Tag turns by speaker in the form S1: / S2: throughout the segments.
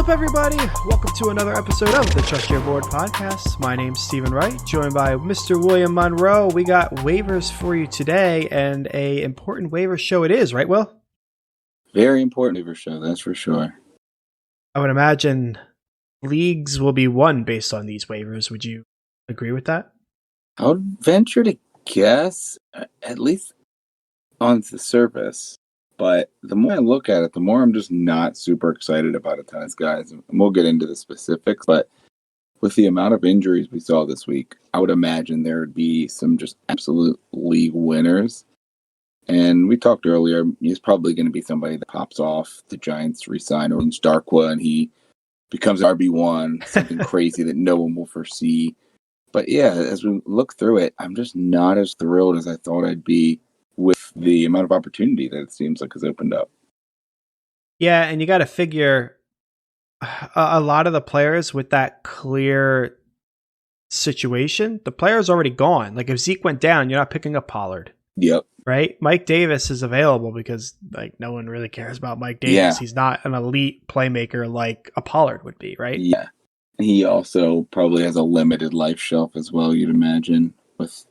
S1: up, everybody? Welcome to another episode of the Trust Your Board podcast. My name's Stephen Wright, joined by Mr. William Monroe. We got waivers for you today, and a important waiver show it is, right, Will?
S2: Very important waiver show, that's for sure.
S1: I would imagine leagues will be won based on these waivers. Would you agree with that?
S2: I would venture to guess, at least on the surface. But the more I look at it, the more I'm just not super excited about a ton of guys. And we'll get into the specifics, but with the amount of injuries we saw this week, I would imagine there would be some just absolute league winners. And we talked earlier, he's probably going to be somebody that pops off. The Giants re-sign Orange Darkwa, and he becomes RB1, something crazy that no one will foresee. But yeah, as we look through it, I'm just not as thrilled as I thought I'd be with the amount of opportunity that it seems like has opened up.
S1: Yeah, and you got to figure a lot of the players with that clear situation, the player's already gone. Like if Zeke went down, you're not picking up Pollard.
S2: Yep.
S1: Right? Mike Davis is available because like no one really cares about Mike Davis.
S2: Yeah.
S1: He's not an elite playmaker like a Pollard would be, right?
S2: Yeah. He also probably has a limited life shelf as well, you'd imagine, with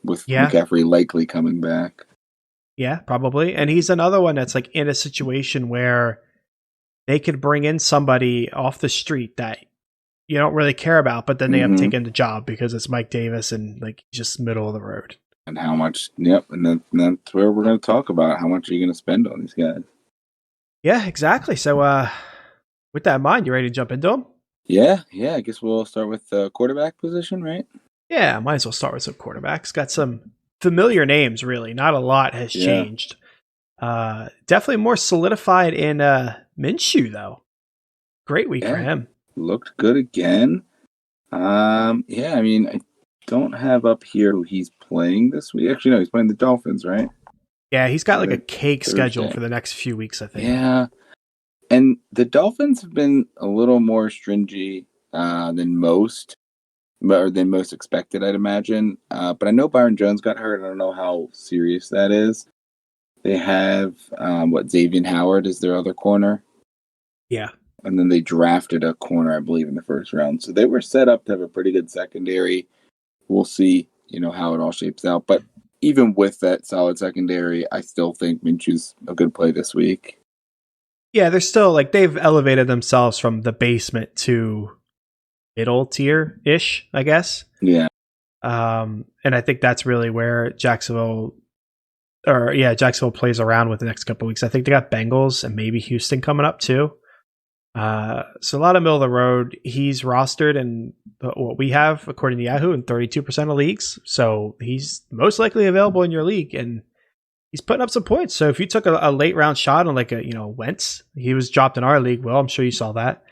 S2: McCaffrey likely coming back.
S1: Yeah, probably. And he's another one that's like in a situation where they could bring in somebody off the street that you don't really care about, but then they have taken the job because it's Mike Davis and like just middle of the road.
S2: And how much, and that's where we're going to talk about how much are you going to spend on these guys.
S1: Yeah, exactly. So with that in mind, you ready to jump into them?
S2: Yeah, I guess we'll start with the quarterback position, right?
S1: Yeah, might as well start with some quarterbacks. Got some familiar names, really. Not a lot has changed. Definitely more solidified in Minshew, though. Great week for him.
S2: Looked good again. I don't have up here who he's playing this week. Actually, no, he's playing the Dolphins, right?
S1: Yeah, he's got like a cake schedule for the next few weeks, I think.
S2: Yeah. And the Dolphins have been a little more stringy than most expected, I'd imagine. But I know Byron Jones got hurt. I don't know how serious that is. They have, Xavier Howard is their other corner.
S1: Yeah.
S2: And then they drafted a corner, I believe, in the first round. So they were set up to have a pretty good secondary. We'll see, how it all shapes out. But even with that solid secondary, I still think Minshew's a good play this week.
S1: Yeah, they're still like they've elevated themselves from the basement to middle tier-ish, I guess.
S2: Yeah.
S1: And I think that's really where Jacksonville plays around with the next couple of weeks. I think they got Bengals and maybe Houston coming up too. So a lot of middle of the road. He's rostered in what we have, according to Yahoo, in 32% of leagues. So he's most likely available in your league, and he's putting up some points. So if you took a late round shot on like a Wentz, he was dropped in our league. Well, I'm sure you saw that.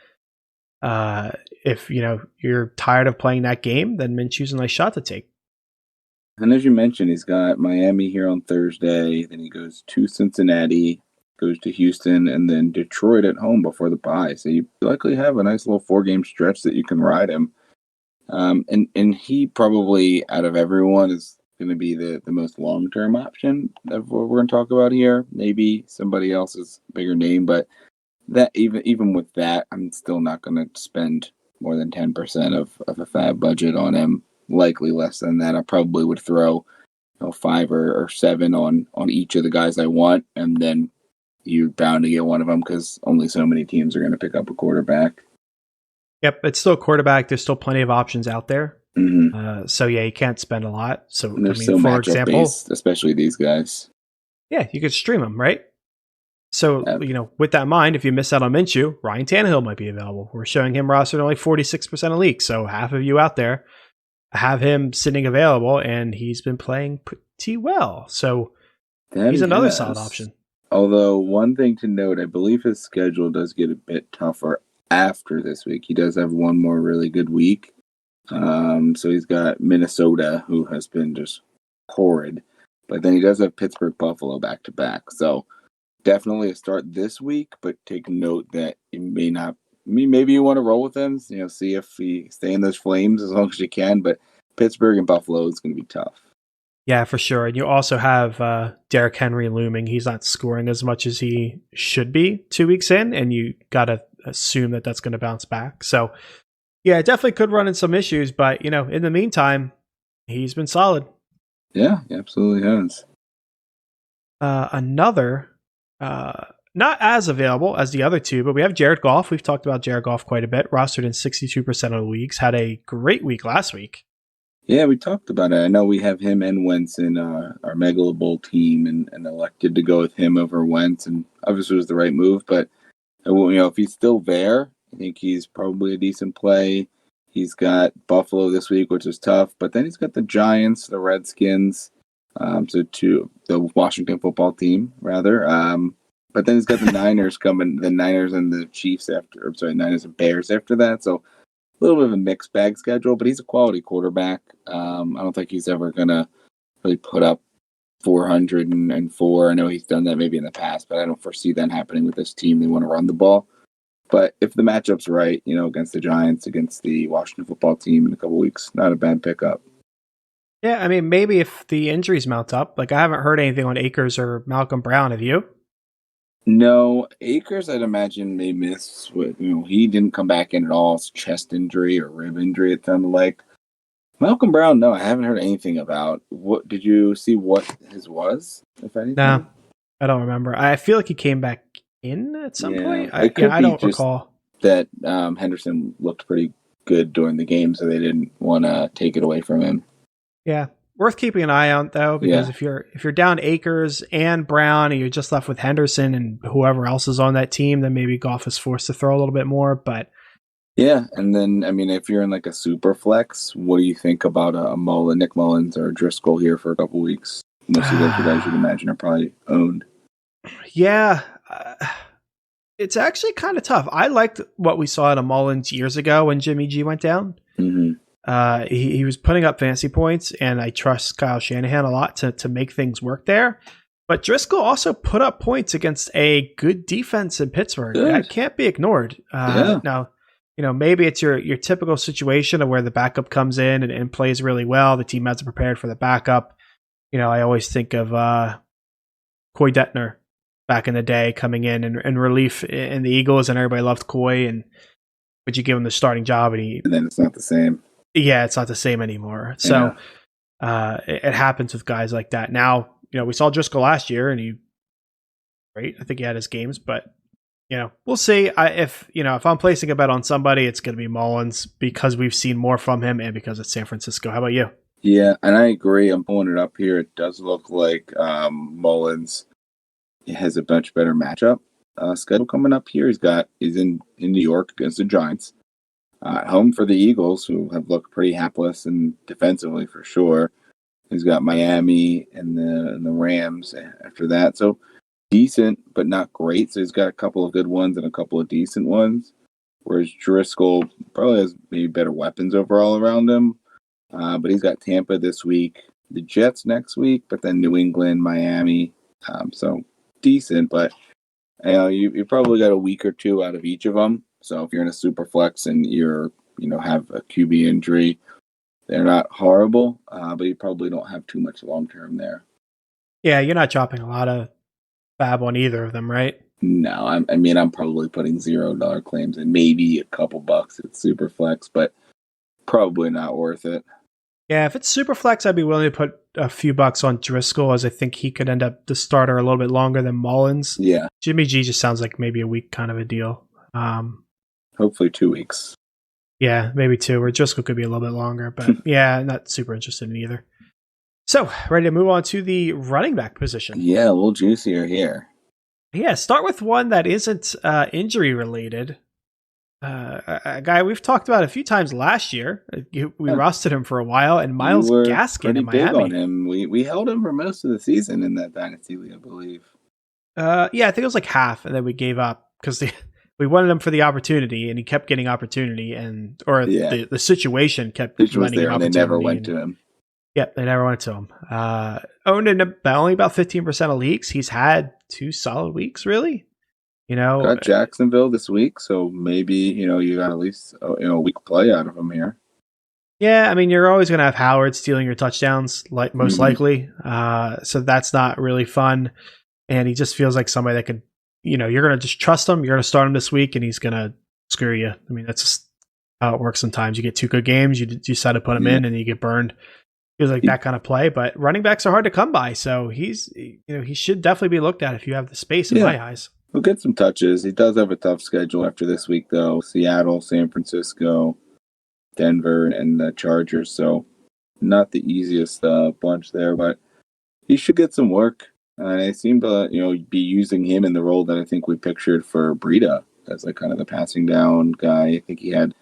S1: If you're tired of playing that game, then Minshew's a nice shot to take.
S2: And as you mentioned, he's got Miami here on Thursday. Then he goes to Cincinnati, goes to Houston, and then Detroit at home before the bye. So you likely have a nice little 4-game stretch that you can ride him. And he probably, out of everyone, is going to be the most long-term option of what we're going to talk about here. Maybe somebody else's bigger name, but that even with that, I'm still not going to spend more than 10% of a fab budget on him. Likely less than that. I probably would throw 5 or 7 on each of the guys I want, and then you're bound to get one of them because only so many teams are going to pick up a quarterback.
S1: Yep, it's still a quarterback. There's still plenty of options out there.
S2: Mm-hmm.
S1: So yeah, you can't spend a lot. So
S2: for example, based, especially these guys.
S1: Yeah, you could stream them, right? So with that in mind, if you miss out on Minshew, Ryan Tannehill might be available. We're showing him rostered only 46% of leagues. So half of you out there have him sitting available, and he's been playing pretty well. So he's another solid option.
S2: Although one thing to note, I believe his schedule does get a bit tougher after this week. He does have one more really good week. So he's got Minnesota, who has been just horrid. But then he does have Pittsburgh, Buffalo back-to-back. So definitely a start this week, but take note that it may not. Maybe you want to roll with him, see if he stay in those flames as long as you can. But Pittsburgh and Buffalo is going to be tough.
S1: Yeah, for sure. And you also have Derrick Henry looming. He's not scoring as much as he should be 2 weeks in, and you got to assume that that's going to bounce back. So, yeah, it definitely could run in some issues, but, in the meantime, he's been solid.
S2: Yeah, he absolutely has.
S1: Another, not as available as the other two, but we have Jared Goff. We've talked about Jared Goff quite a bit. Rostered in 62% of the leagues. Had a great week last week.
S2: Yeah, we talked about it. I know we have him and Wentz in our Megalo Bowl team and elected to go with him over Wentz. And obviously it was the right move. But, if he's still there, I think he's probably a decent play. He's got Buffalo this week, which is tough. But then he's got the Giants, the Redskins, to the Washington football team, rather. But then he's got the Niners coming, the Niners and the Chiefs Niners and Bears after that. So a little bit of a mixed bag schedule, but he's a quality quarterback. I don't think he's ever going to really put up 404. I know he's done that maybe in the past, but I don't foresee that happening with this team. They want to run the ball. But if the matchup's right, against the Giants, against the Washington football team in a couple weeks, not a bad pickup.
S1: Yeah, I mean, maybe if the injuries mount up. Like, I haven't heard anything on Akers or Malcolm Brown. Have you?
S2: No, Akers, I'd imagine may miss. He didn't come back in at all. It's chest injury or rib injury, it sounded like. Malcolm Brown, no, I haven't heard anything about. What did you see? What his was, if anything?
S1: No, I don't remember. I feel like he came back in at some point. I don't recall.
S2: That Henderson looked pretty good during the game, so they didn't want to take it away from him.
S1: Yeah. Worth keeping an eye on, though, because if you're down Akers and Brown and you're just left with Henderson and whoever else is on that team, then maybe Goff is forced to throw a little bit more. But
S2: yeah, and then if you're in like a super flex, what do you think about Nick Mullins or Driscoll here for a couple weeks? Most of those guys you'd imagine are probably owned.
S1: Yeah, it's actually kind of tough. I liked what we saw out of Mullins years ago when Jimmy G went down.
S2: Mm-hmm.
S1: He was putting up fantasy points, and I trust Kyle Shanahan a lot to make things work there. But Driscoll also put up points against a good defense in Pittsburgh.
S2: Good.
S1: That can't be ignored. Now, maybe it's your typical situation of where the backup comes in and plays really well. The team hasn't prepared for the backup. I always think of Coy Detner back in the day coming in relief in the Eagles, and everybody loved Coy, but you give him the starting job, and
S2: then it's not the same.
S1: Yeah, it's not the same anymore. So it happens with guys like that. Now, we saw Driscoll last year, and I think he had his games, but we'll see. If I'm placing a bet on somebody, it's going to be Mullins because we've seen more from him and because it's San Francisco. How about you?
S2: Yeah, and I agree. I'm pulling it up here. It does look like Mullins has a much better matchup schedule coming up here. He's in New York against the Giants. Home for the Eagles, who have looked pretty hapless and defensively for sure. He's got Miami and the Rams after that. So decent, but not great. So he's got a couple of good ones and a couple of decent ones. Whereas Driscoll probably has maybe better weapons overall around him. But he's got Tampa this week, the Jets next week, but then New England, Miami. So decent, but you probably got a week or two out of each of them. So if you're in a super flex and you're have a QB injury, they're not horrible, but you probably don't have too much long term there.
S1: Yeah, you're not dropping a lot of fab on either of them, right?
S2: No, I'm probably putting $0 claims and maybe a couple bucks at super flex, but probably not worth it.
S1: Yeah, if it's super flex, I'd be willing to put a few bucks on Driscoll, as I think he could end up the starter a little bit longer than Mullins.
S2: Yeah,
S1: Jimmy G just sounds like maybe a week kind of a deal.
S2: Hopefully 2 weeks.
S1: Yeah, maybe 2, or Driscoll could be a little bit longer, but yeah, not super interested in either. So, ready to move on to the running back position.
S2: Yeah, a little juicier here.
S1: Yeah, start with one that isn't injury related. A guy we've talked about a few times last year. We rostered him for a while, and Myles Gaskin in Miami.
S2: Big on him. We held him for most of the season in that dynasty league, I believe.
S1: Yeah, I think it was like half, and then we gave up because we wanted him for the opportunity, and he kept getting opportunity, the situation kept letting him opportunity.
S2: They never went to him.
S1: Yep, they never went to him. Owned in only about 15% of leagues. He's had 2 solid weeks, really.
S2: Got Jacksonville this week, so maybe you got at least a week play out of him here.
S1: Yeah, I mean you're always going to have Howard stealing your touchdowns, most likely. So that's not really fun, and he just feels like somebody that could you're going to just trust him. You're going to start him this week, and he's going to screw you. I mean, that's just how it works sometimes. You get 2 good games, you decide to put him in, and you get burned. Feels like that kind of play, but running backs are hard to come by, so he should definitely be looked at if you have the space in my eyes.
S2: He'll get some touches. He does have a tough schedule after this week, though. Seattle, San Francisco, Denver, and the Chargers, so not the easiest bunch there, but he should get some work. And I seem to, be using him in the role that I think we pictured for Breida as like kind of the passing down guy. I think he had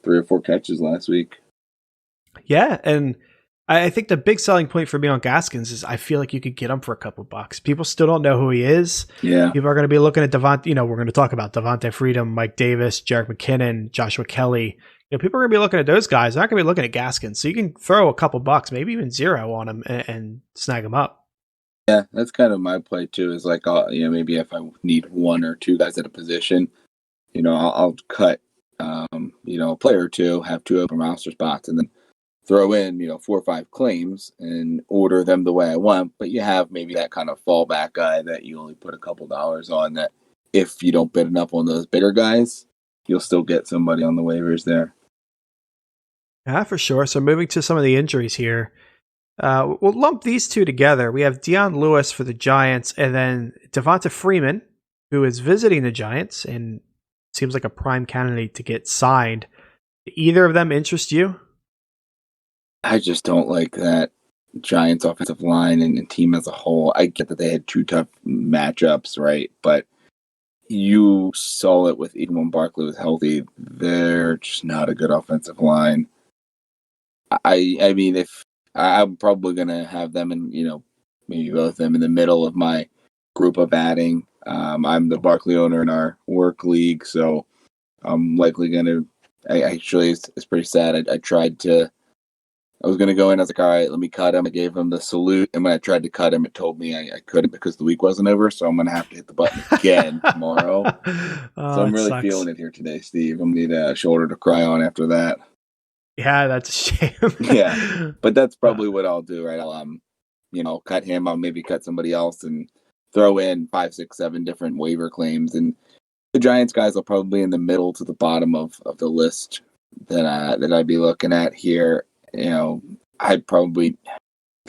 S2: 3 or 4 catches last week.
S1: Yeah, and I think the big selling point for me on Gaskins is I feel like you could get him for a couple bucks. People still don't know who he is.
S2: Yeah.
S1: People are going to be looking at Devontae. We're going to talk about Devontae Freedom, Mike Davis, Jerick McKinnon, Joshua Kelly. People are going to be looking at those guys. They're not going to be looking at Gaskins. So you can throw a couple bucks, maybe even 0 on him and snag him up.
S2: Yeah, that's kind of my play too. Is like, maybe if I need 1 or 2 guys at a position, I'll cut, a player or 2, have 2 open roster spots, and then throw in, 4 or 5 claims and order them the way I want. But you have maybe that kind of fallback guy that you only put a couple dollars on, that if you don't bid enough on those bigger guys, you'll still get somebody on the waivers there.
S1: Yeah, for sure. So moving to some of the injuries here, we'll lump these 2 together. We have Deion Lewis for the Giants, and then Devonta Freeman, who is visiting the Giants and seems like a prime candidate to get signed. Do either of them interest you?
S2: I just don't like that Giants offensive line and team as a whole. I get that they had 2 tough matchups, right? But you saw it with even when Barkley was healthy. They're just not a good offensive line. I mean, if I'm probably going to have them in, maybe both of them in the middle of my group of adding. I'm the Barkley owner in our work league, so I'm likely going to, it's pretty sad. I was going to go in, I was like, all right, let me cut him. I gave him the salute, and when I tried to cut him, it told me I couldn't because the week wasn't over, so I'm going to have to hit the button again tomorrow. So I'm really feeling it here today, Steve. I'm going to need a shoulder to cry on after that.
S1: Yeah, that's a shame.
S2: Yeah, but that's probably what I'll do, right? I'll cut him. I'll maybe cut somebody else and throw in 5, 6, 7 different waiver claims. And the Giants guys are probably in the middle to the bottom of the list that I'd be looking at here. I'd probably,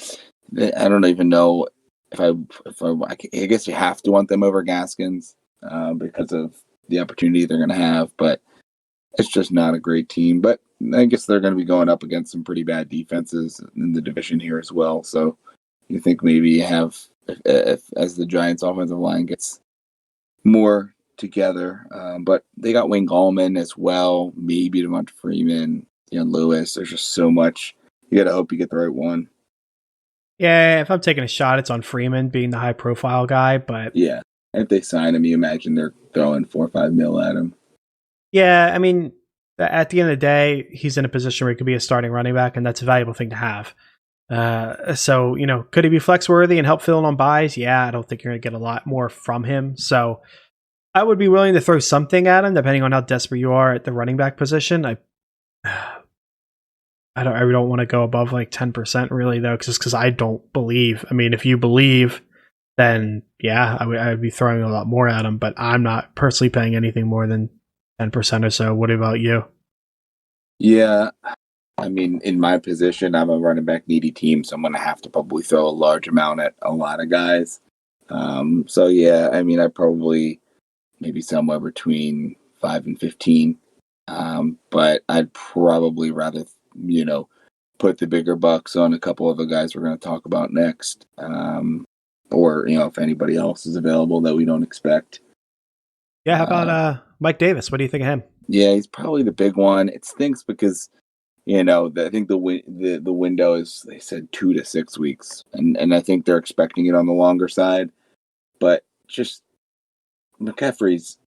S2: I don't even know if I guess you have to want them over Gaskins because of the opportunity they're going to have, but it's just not a great team. But I guess they're going to be going up against some pretty bad defenses in the division here as well. So you think maybe you have, if as the Giants offensive line gets more together, but they got Wayne Gallman as well, maybe Devonta Freeman, Lewis. There's just so much. You got to hope you get the right one.
S1: Yeah, if I'm taking a shot, it's on Freeman being the high profile guy, but
S2: yeah, if they sign him, you imagine they're throwing $4 or $5 million at him.
S1: Yeah, I mean, at the end of the day, he's in a position where he could be a starting running back, and that's a valuable thing to have. So, could he be flex worthy and help fill in on buys? Yeah, I don't think you're going to get a lot more from him. So I would be willing to throw something at him, depending on how desperate you are at the running back position. I don't want to go above like 10% really, though, just because I don't believe. I mean, if you believe, then yeah, I would be throwing a lot more at him, but I'm not personally paying anything more than 10% or so. What about you?
S2: Yeah, I mean, in my position, I'm a running back needy team, so I'm going to have to probably throw a large amount at a lot of guys. So yeah, I mean, I probably maybe somewhere between 5 and 15. But I'd probably rather, put the bigger bucks on a couple of the guys we're going to talk about next. Or, if anybody else is available that we don't expect.
S1: Yeah, how about Mike Davis? What do you think of him?
S2: Yeah, he's probably the big one. It stinks because, I think the window is, they said 2 to 6 weeks. And I think they're expecting it on the longer side. But just McCaffrey's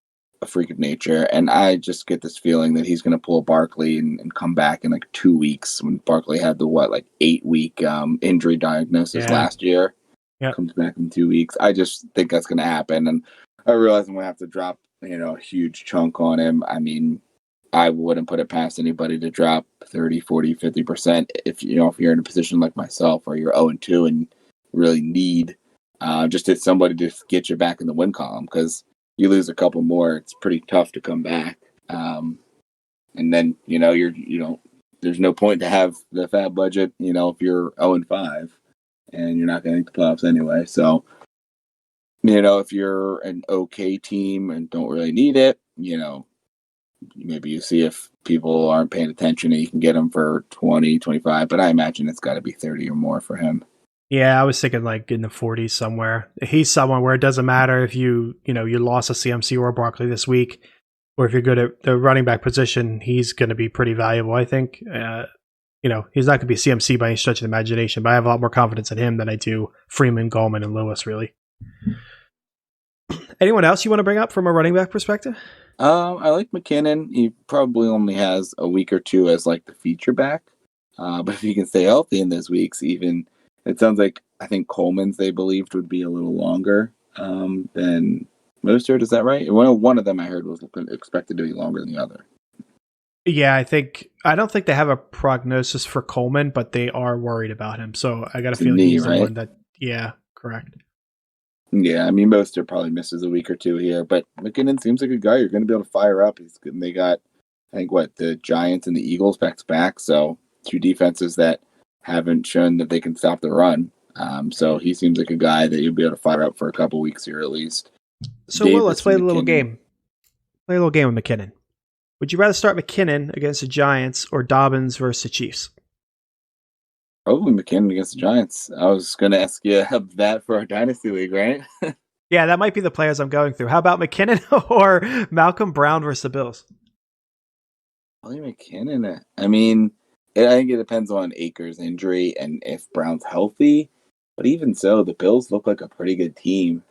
S2: a freak of nature, and I just get this feeling that he's going to pull Barkley and come back in like 2 weeks when Barkley had the 8-week injury diagnosis last year.
S1: Yep.
S2: Comes back in 2 weeks. I just think that's going to happen, and I realize I'm going to have to drop a huge chunk on him. I mean, I wouldn't put it past anybody to drop 30, 40, 50% if you're in a position like myself where you're 0-2 and really need just somebody to get you back in the win column, because you lose a couple more, it's pretty tough to come back. And then there's no point to have the fat budget. If you're 0-5 and you're not going to make the playoffs anyway. So if you're an okay team and don't really need it, maybe you see if people aren't paying attention and you can get them for 20, 25, but I imagine it's got to be 30 or more for him.
S1: Yeah, I was thinking like in the 40s somewhere. He's someone where it doesn't matter if you lost a CMC or a Barkley this week, or if you're good at the running back position, he's going to be pretty valuable, I think. He's not going to be CMC by any stretch of the imagination, but I have a lot more confidence in him than I do Freeman, Gallman, and Lewis, really. Anyone else you want to bring up from a running back perspective?
S2: I like McKinnon. He probably only has a week or two as like the feature back. But if he can stay healthy in those weeks, even it sounds like I think Coleman's they believed would be a little longer than Mostert. Is that right? One of them I heard was expected to be longer than the other.
S1: Yeah, I don't think they have a prognosis for Coleman, but they are worried about him. So I got a feeling he's the one that. Yeah, correct.
S2: Yeah, I mean, Mostert probably misses a week or two here, but McKinnon seems like a guy you're going to be able to fire up. He's good. And they got, I think, the Giants and the Eagles back to back, so two defenses that haven't shown that they can stop the run. So he seems like a guy that you'll be able to fire up for a couple weeks here at least.
S1: So, let's play a little game. Play a little game with McKinnon. Would you rather start McKinnon against the Giants or Dobbins versus the Chiefs?
S2: Probably McKinnon against the Giants. I was going to ask you that for our Dynasty League, right?
S1: Yeah, that might be the players I'm going through. How about McKinnon or Malcolm Brown versus the Bills?
S2: Probably McKinnon. I mean, I think it depends on Akers' injury and if Brown's healthy. But even so, the Bills look like a pretty good team.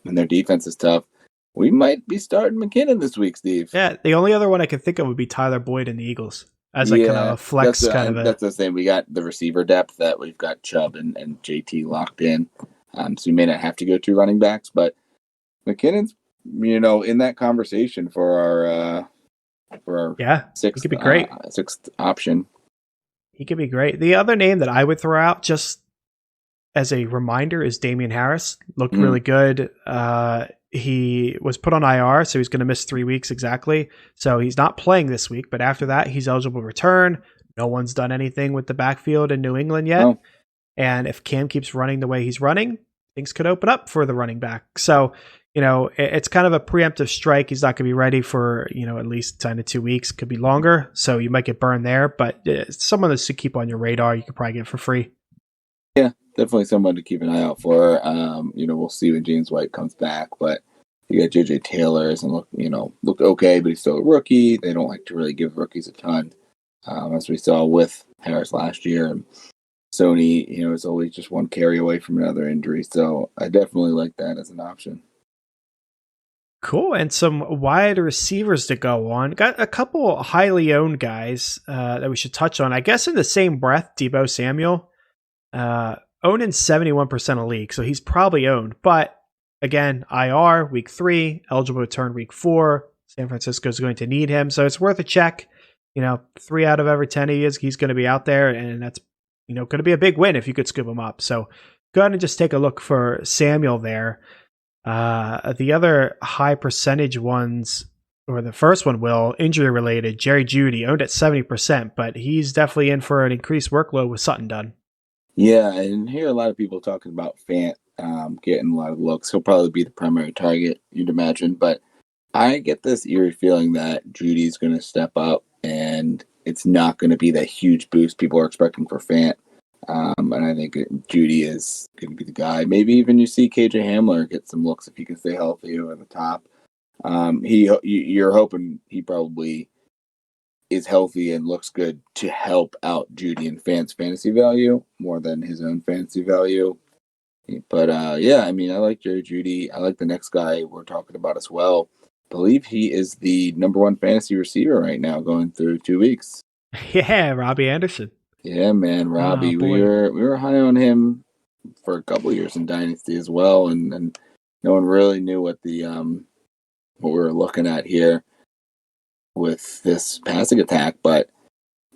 S2: And their defense is tough. We might be starting McKinnon this week, Steve.
S1: Yeah, the only other one I can think of would be Tyler Boyd and the Eagles. As kind of a flex
S2: That's the same. We got the receiver depth that we've got Chubb and JT locked in. So we may not have to go to running backs, but McKinnon's, in that conversation for our sixth,
S1: he could be great.
S2: Sixth option.
S1: He could be great. The other name that I would throw out just as a reminder is Damian Harris. Looked really good. He was put on IR, so he's going to miss 3 weeks exactly. So he's not playing this week, but after that, he's eligible to return. No one's done anything with the backfield in New England yet. Oh. And if Cam keeps running the way he's running, things could open up for the running back. So, it's kind of a preemptive strike. He's not going to be ready for, at least 10 to 2 weeks. Could be longer. So you might get burned there, but someone that's to keep on your radar, you could probably get for free.
S2: Yeah. Definitely someone to keep an eye out for. We'll see when James White comes back, but you got JJ Taylor and looked okay, but he's still a rookie. They don't like to really give rookies a ton, as we saw with Harris last year. And Sony, is always just one carry away from another injury. So I definitely like that as an option.
S1: Cool. And some wide receivers to go on. Got a couple highly owned guys that we should touch on. I guess in the same breath, Deebo Samuel. Owned in 71% of league, so he's probably owned. But again, IR week 3, eligible to return week 4. San Francisco is going to need him, so it's worth a check. 3 out of every 10 he's going to be out there, and that's going to be a big win if you could scoop him up. So go ahead and just take a look for Samuel there. The other high percentage ones, or the first one, injury related. Jerry Jeudy owned at 70%, but he's definitely in for an increased workload with Sutton done.
S2: Yeah, and hear a lot of people talking about Fant getting a lot of looks. He'll probably be the primary target, you'd imagine. But I get this eerie feeling that Judy's going to step up, and it's not going to be that huge boost people are expecting for Fant. And I think Judy is going to be the guy. Maybe even you see KJ Hamler get some looks if he can stay healthy over the top. You're hoping he probably is healthy and looks good to help out Judy and Fant's fantasy value more than his own fantasy value. But I like Jerry Jeudy. I like the next guy we're talking about as well. I believe he is the number 1 fantasy receiver right now going through 2 weeks.
S1: Yeah, Robbie Anderson.
S2: Yeah, man, Robbie. We were high on him for a couple years in Dynasty as well, and no one really knew what we were looking at here with this passing attack, but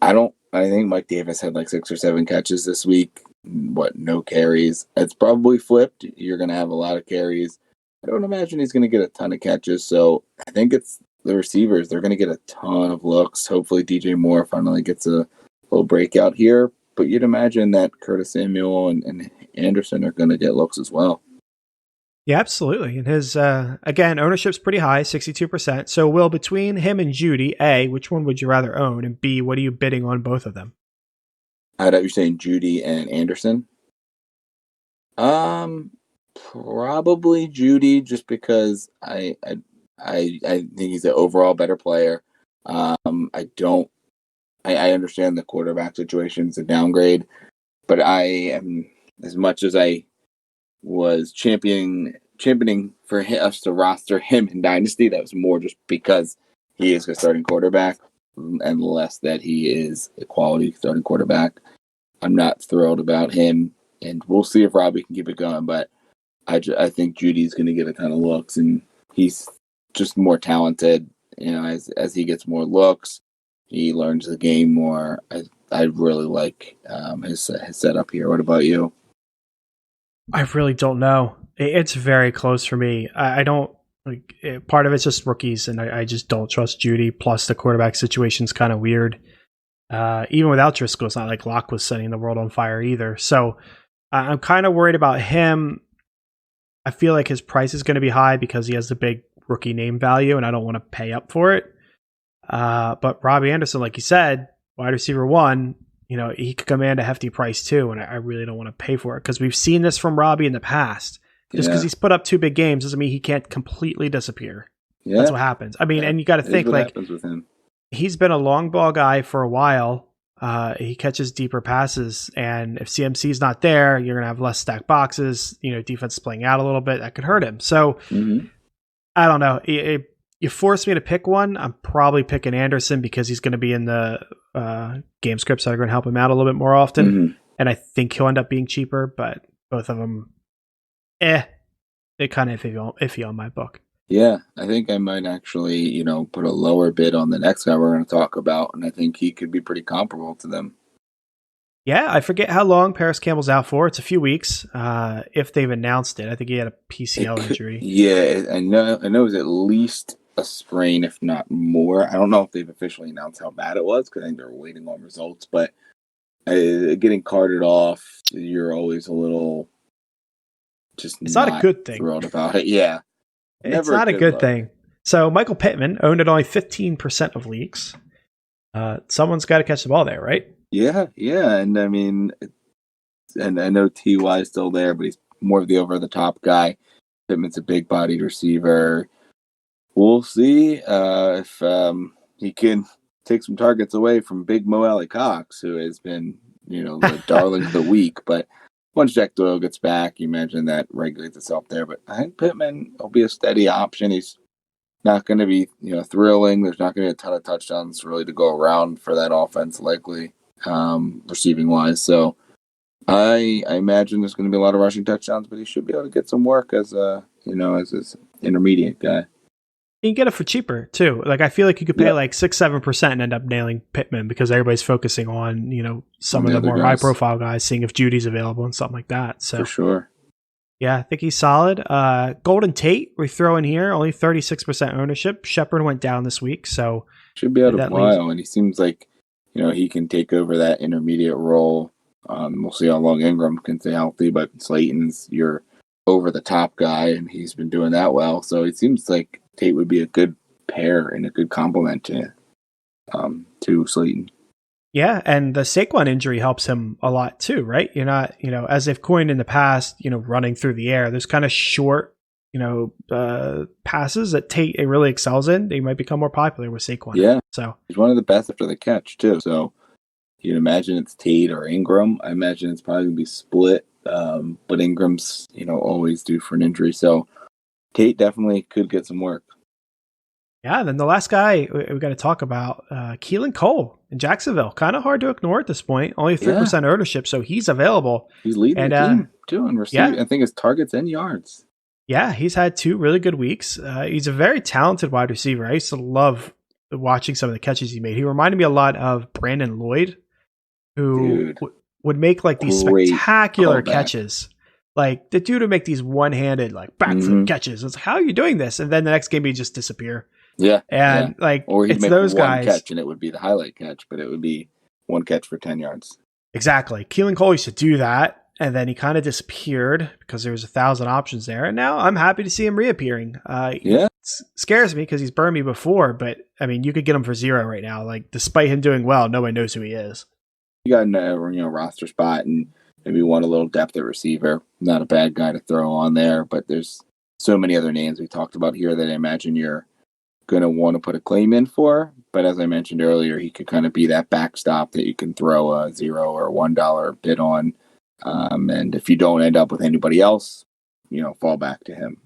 S2: I think Mike Davis had like 6 or 7 catches this week. No carries. It's probably flipped. You're going to have a lot of carries. I don't imagine he's going to get a ton of catches. So I think it's the receivers. They're going to get a ton of looks. Hopefully DJ Moore finally gets a little breakout here. But you'd imagine that Curtis Samuel and Anderson are going to get looks as well.
S1: Yeah, absolutely. And his, again, ownership's pretty high, 62%. So, Will, between him and Judy, A, which one would you rather own? And B, what are you bidding on both of them?
S2: I thought you're saying Judy and Anderson. Probably Judy, just because I think he's an overall better player. I understand the quarterback situation is a downgrade, but I am, as much as I was championing for us to roster him in Dynasty, that was more just because he is a starting quarterback and less that he is a quality starting quarterback. I'm not thrilled about him, and we'll see if Robbie can keep it going, but I think Judy's going to get a ton of looks, and he's just more talented. As he gets more looks, he learns the game more. I really like his setup here. What about you?
S1: I really don't know. It's very close for me. I don't like part of it's just rookies, and I just don't trust Judy. Plus, the quarterback situation's kind of weird. Even without Driscoll, it's not like Locke was setting the world on fire either. So I'm kind of worried about him. I feel like his price is going to be high because he has the big rookie name value, and I don't want to pay up for it. But Robbie Anderson, like you said, wide receiver 1, he could command a hefty price too, and I really don't want to pay for it because we've seen this from Robbie in the past. Just because he's put up 2 big games doesn't mean he can't completely disappear. Yeah. That's what happens. I mean, and you got to think like
S2: with him.
S1: He's been a long ball guy for a while. He catches deeper passes, and if CMC's not there, you're gonna have less stacked boxes. Defense is playing out a little bit. That could hurt him. So I don't know. You force me to pick one. I'm probably picking Anderson because he's going to be in the game scripts that are going to help him out a little bit more often, and I think he'll end up being cheaper. But both of them, they're kind of iffy on my book.
S2: Yeah, I think I might actually, put a lower bid on the next guy we're going to talk about, and I think he could be pretty comparable to them.
S1: Yeah, I forget how long Paris Campbell's out for. It's a few weeks. If they've announced it, I think he had a PCL injury.
S2: Yeah, I know it was at least a sprain, if not more. I don't know if they've officially announced how bad it was because I think they're waiting on results. But getting carted off, you're always a little just.
S1: It's not a good thing.
S2: Thrilled about it, yeah.
S1: It's not a good thing. So Michael Pittman owned at only 15% of leagues. Someone's got to catch the ball there, right?
S2: Yeah. And I mean, and I know T.Y. is still there, but he's more of the over-the-top guy. Pittman's a big-bodied receiver. We'll see if he can take some targets away from Big Mo Alley Cox, who has been, the darling of the week. But once Jack Doyle gets back, you imagine that regulates itself there. But I think Pittman will be a steady option. He's not going to be, thrilling. There's not going to be a ton of touchdowns really to go around for that offense, likely, receiving wise. So I imagine there's going to be a lot of rushing touchdowns, but he should be able to get some work as as his intermediate guy.
S1: You can get it for cheaper too. Like I feel like you could pay like 6-7% and end up nailing Pittman because everybody's focusing on some of the more high profile guys, seeing if Judy's available and something like that. So
S2: for sure,
S1: yeah, I think he's solid. Golden Tate we throw in here, only 36% ownership. Shepard went down this week, so
S2: should be out a while, and he seems like he can take over that intermediate role. We'll see how long Ingram can stay healthy, but Slayton's your over the top guy, and he's been doing that well. So it seems like Tate would be a good pair and a good complement to Slayton.
S1: Yeah, and the Saquon injury helps him a lot too, right? You're not, as they've coined in the past, running through the air. There's kind of short, passes that Tate really excels in. They might become more popular with Saquon.
S2: Yeah,
S1: so
S2: he's one of the best after the catch too. So you'd imagine it's Tate or Ingram. I imagine it's probably gonna be split, but Ingram's always due for an injury. So Tate definitely could get some work.
S1: Yeah, then the last guy we got to talk about, Keelan Cole in Jacksonville. Kind of hard to ignore at this point. Only 3% ownership, so he's available.
S2: He's leading the team too in receiving. Yeah. I think his targets and yards.
S1: Yeah, he's had 2 really good weeks. He's a very talented wide receiver. I used to love watching some of the catches he made. He reminded me a lot of Brandon Lloyd, who would make like these spectacular catches. Like the dude would make these one-handed like backflip catches. It's like, how are you doing this? And then the next game he'd just disappear.
S2: Yeah.
S1: And like,
S2: or he'd
S1: it's
S2: make
S1: those
S2: one
S1: guys.
S2: catch and it would be the highlight catch, but it would be one catch for 10 yards.
S1: Exactly. Keelan Cole used to do that. And then he kind of disappeared because there was 1,000 options there. And now I'm happy to see him reappearing. It scares me because he's burned me before, but I mean, you could get him for 0 right now. Like, despite him doing well, nobody knows who he is.
S2: You got a roster spot and maybe want a little depth at receiver. Not a bad guy to throw on there, but there's so many other names we talked about here that I imagine you're going to want to put a claim in for. But as I mentioned earlier, he could kind of be that backstop that you can throw a $0 or $1 bid on. And if you don't end up with anybody else, fall back to him.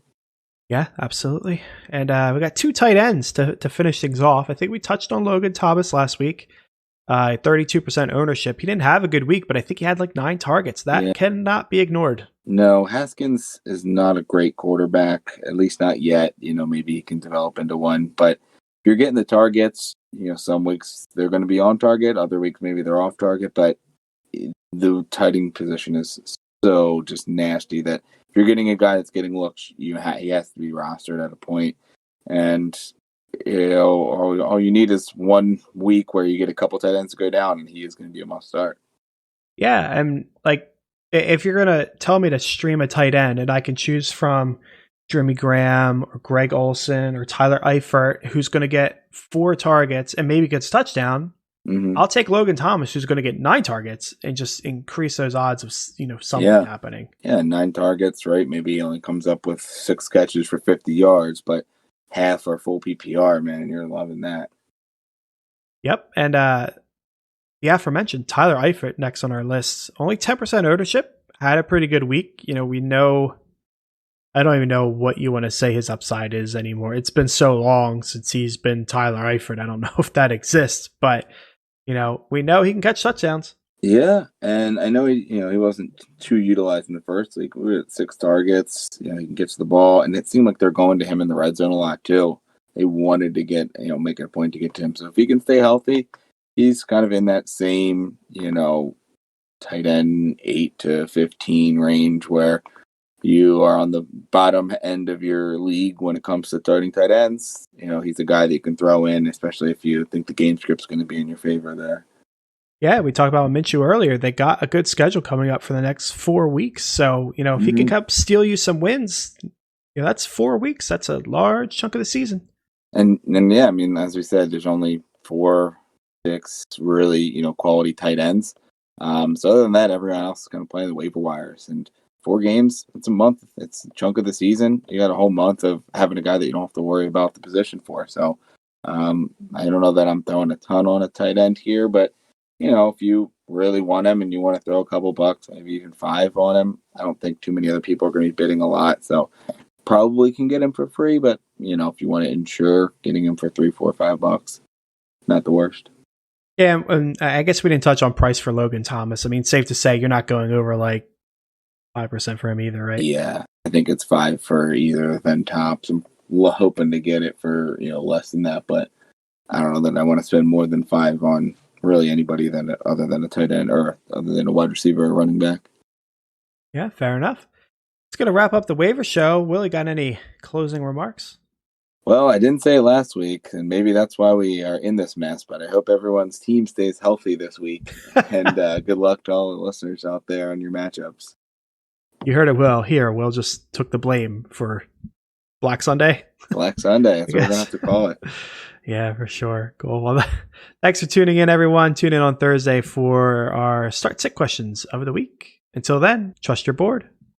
S1: Yeah, absolutely. And we got 2 tight ends to finish things off. I think we touched on Logan Thomas last week. 32% ownership. He didn't have a good week, but I think he had like 9 targets. That cannot be ignored.
S2: No, Haskins is not a great quarterback, at least not yet. Maybe he can develop into one. But if you're getting the targets, some weeks they're going to be on target. Other weeks maybe they're off target. But the tight end position is so just nasty that if you're getting a guy that's getting looks, he has to be rostered at a point. And all you need is 1 week where you get a couple tight ends to go down, and he is going to be a must start.
S1: Yeah, and like if you're going to tell me to stream a tight end and I can choose from Jeremy Graham or Greg Olsen or Tyler Eifert, who's going to get 4 targets and maybe gets touchdown, I'll take Logan Thomas, who's going to get 9 targets and just increase those odds of something happening.
S2: Yeah, 9 targets, right? Maybe he only comes up with 6 catches for 50 yards, but half are full PPR, man. You're loving that.
S1: Yep, and the aforementioned Tyler Eifert next on our list, only 10% ownership, had a pretty good week. We know. I don't even know what you want to say his upside is anymore. It's been so long since he's been Tyler Eifert. I don't know if that exists, but we know he can catch touchdowns.
S2: Yeah, and I know he wasn't too utilized in the first week. We had 6 targets. He can get to the ball, and it seemed like they're going to him in the red zone a lot too. They wanted to get make it a point to get to him. So if he can stay healthy, he's kind of in that same tight end 8 to 15 range where you are on the bottom end of your league when it comes to starting tight ends. He's a guy that you can throw in, especially if you think the game script's going to be in your favor there.
S1: Yeah, we talked about Minshew earlier. They got a good schedule coming up for the next 4 weeks. So, if he can help steal you some wins, that's 4 weeks. That's a large chunk of the season.
S2: And yeah, I mean, as we said, there's only 4, 6 really, quality tight ends. So other than that, everyone else is going to play the waiver wires. And 4 games, it's a month. It's a chunk of the season. You got a whole month of having a guy that you don't have to worry about the position for. So I don't know that I'm throwing a ton on a tight end here, but if you really want him and you want to throw a couple bucks, maybe even 5 on him, I don't think too many other people are going to be bidding a lot. So probably can get him for free, but if you want to ensure getting him for $3, $4, $5, not the worst.
S1: Yeah, and I guess we didn't touch on price for Logan Thomas. I mean, safe to say you're not going over like 5% for him either, right?
S2: Yeah, I think it's 5 for either than tops. I'm hoping to get it for less than that, but I don't know that I want to spend more than 5 on really anybody other than a tight end or other than a wide receiver or running back.
S1: Yeah, fair enough. It's going to wrap up the waiver show. Willie, got any closing remarks?
S2: Well, I didn't say it last week, and maybe that's why we are in this mess, but I hope everyone's team stays healthy this week. And good luck to all the listeners out there on your matchups.
S1: You heard it, Will. Here, Will just took the blame for Black Sunday.
S2: Black Sunday. That's what we're going to have to call it.
S1: Yeah, for sure. Cool. Well, thanks for tuning in, everyone. Tune in on Thursday for our start sit questions of the week. Until then, trust your board.